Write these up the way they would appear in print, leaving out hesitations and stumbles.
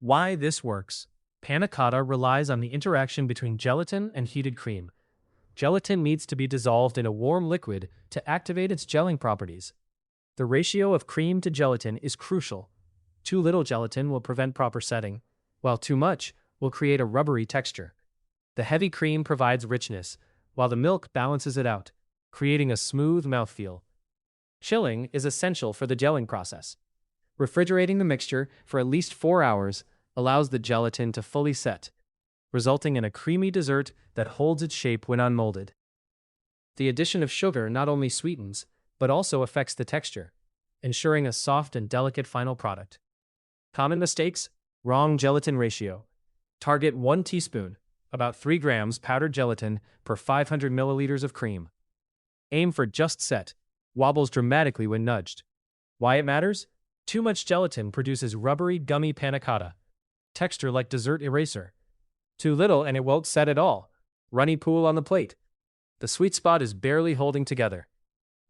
Why this works. Panna cotta relies on the interaction between gelatin and heated cream. Gelatin needs to be dissolved in a warm liquid to activate its gelling properties. The ratio of cream to gelatin is crucial. Too little gelatin will prevent proper setting, while too much will create a rubbery texture. The heavy cream provides richness, while the milk balances it out, creating a smooth mouthfeel. Chilling is essential for the gelling process. Refrigerating the mixture for at least 4 hours allows the gelatin to fully set, resulting in a creamy dessert that holds its shape when unmolded. The addition of sugar not only sweetens, but also affects the texture, ensuring a soft and delicate final product. Common mistakes: wrong gelatin ratio. Target 1 teaspoon, about 3 grams powdered gelatin per 500 milliliters of cream. Aim for just set, wobbles dramatically when nudged. Why it matters? Too much gelatin produces rubbery, gummy panna cotta, texture like dessert eraser. Too little and it won't set at all. Runny pool on the plate. The sweet spot is barely holding together.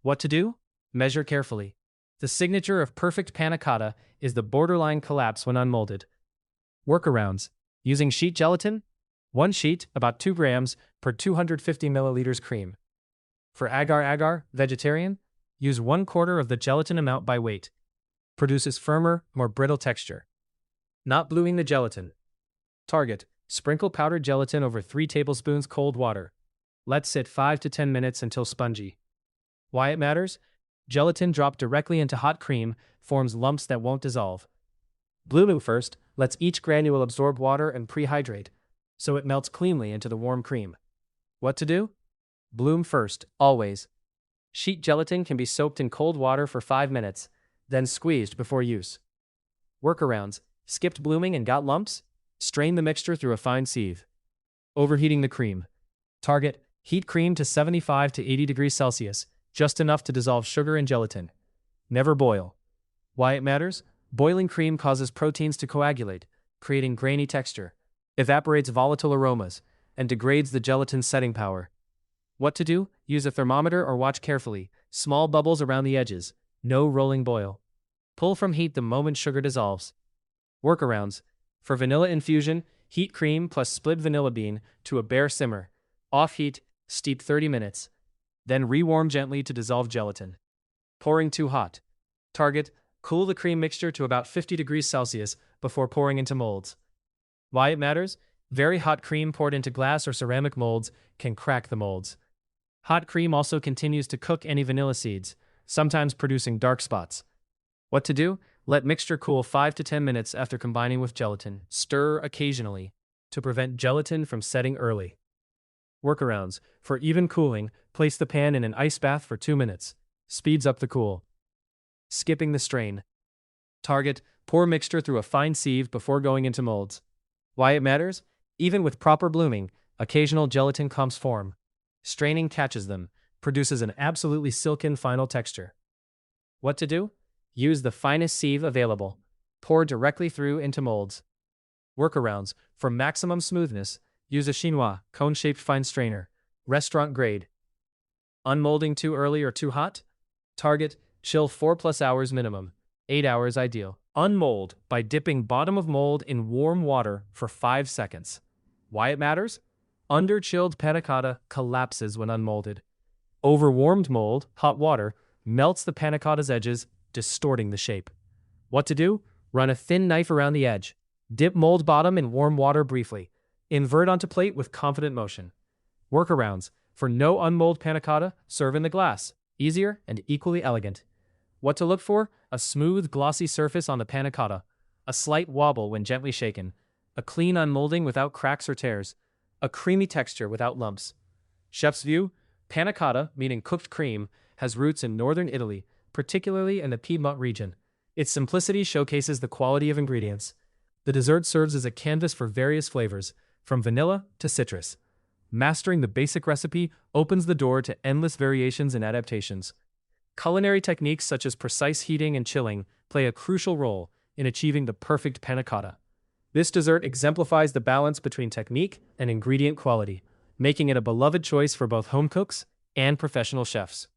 What to do? Measure carefully. The signature of perfect panna cotta is the borderline collapse when unmolded. Workarounds. Using sheet gelatin? 1 sheet, about 2 grams, per 250 milliliters cream. For agar-agar, vegetarian, use 1/4 of the gelatin amount by weight. Produces firmer, more brittle texture. Not bluing the gelatin. Target: sprinkle powdered gelatin over 3 tablespoons cold water. Let sit 5 to 10 minutes until spongy. Why it matters? Gelatin dropped directly into hot cream forms lumps that won't dissolve. Blooming first lets each granule absorb water and prehydrate, so it melts cleanly into the warm cream. What to do? Bloom first, always. Sheet gelatin can be soaked in cold water for 5 minutes, then squeezed before use. Workarounds: skipped blooming and got lumps? Strain the mixture through a fine sieve. Overheating the cream. Target: heat cream to 75 to 80 degrees Celsius, just enough to dissolve sugar and gelatin. Never boil. Why it matters? Boiling cream causes proteins to coagulate, creating grainy texture, evaporates volatile aromas, and degrades the gelatin's setting power. What to do? Use a thermometer or watch carefully. Small bubbles around the edges. No rolling boil. Pull from heat the moment sugar dissolves. Workarounds. For vanilla infusion, heat cream plus split vanilla bean to a bare simmer. Off heat, steep 30 minutes. Then rewarm gently to dissolve gelatin. Pouring too hot. Target: cool the cream mixture to about 50 degrees Celsius before pouring into molds. Why it matters? Very hot cream poured into glass or ceramic molds can crack the molds. Hot cream also continues to cook any vanilla seeds, sometimes producing dark spots. What to do? Let mixture cool 5 to 10 minutes after combining with gelatin. Stir occasionally to prevent gelatin from setting early. Workarounds. For even cooling, place the pan in an ice bath for 2 minutes. Speeds up the cool. Skipping the strain. Target: pour mixture through a fine sieve before going into molds. Why it matters? Even with proper blooming, occasional gelatin clumps form. Straining catches them, produces an absolutely silken final texture. What to do? Use the finest sieve available. Pour directly through into molds. Workarounds. For maximum smoothness, use a chinois, cone-shaped fine strainer, restaurant grade. Unmolding too early or too hot? Target: chill 4+ hours minimum, 8 hours ideal. Unmold by dipping bottom of mold in warm water for 5 seconds. Why it matters? Under-chilled panna cotta collapses when unmolded. Overwarmed mold, hot water, melts the panna cotta's edges, distorting the shape. What to do? Run a thin knife around the edge. Dip mold bottom in warm water briefly. Invert onto plate with confident motion. Workarounds. For no unmolded panna cotta, serve in the glass. Easier and equally elegant. What to look for? A smooth, glossy surface on the panna cotta. A slight wobble when gently shaken. A clean unmolding without cracks or tears. A creamy texture without lumps. Chef's view: panna cotta, meaning cooked cream, has roots in northern Italy, particularly in the Piedmont region. Its simplicity showcases the quality of ingredients. The dessert serves as a canvas for various flavors, from vanilla to citrus. Mastering the basic recipe opens the door to endless variations and adaptations. Culinary techniques such as precise heating and chilling play a crucial role in achieving the perfect panna cotta. This dessert exemplifies the balance between technique and ingredient quality, making it a beloved choice for both home cooks and professional chefs.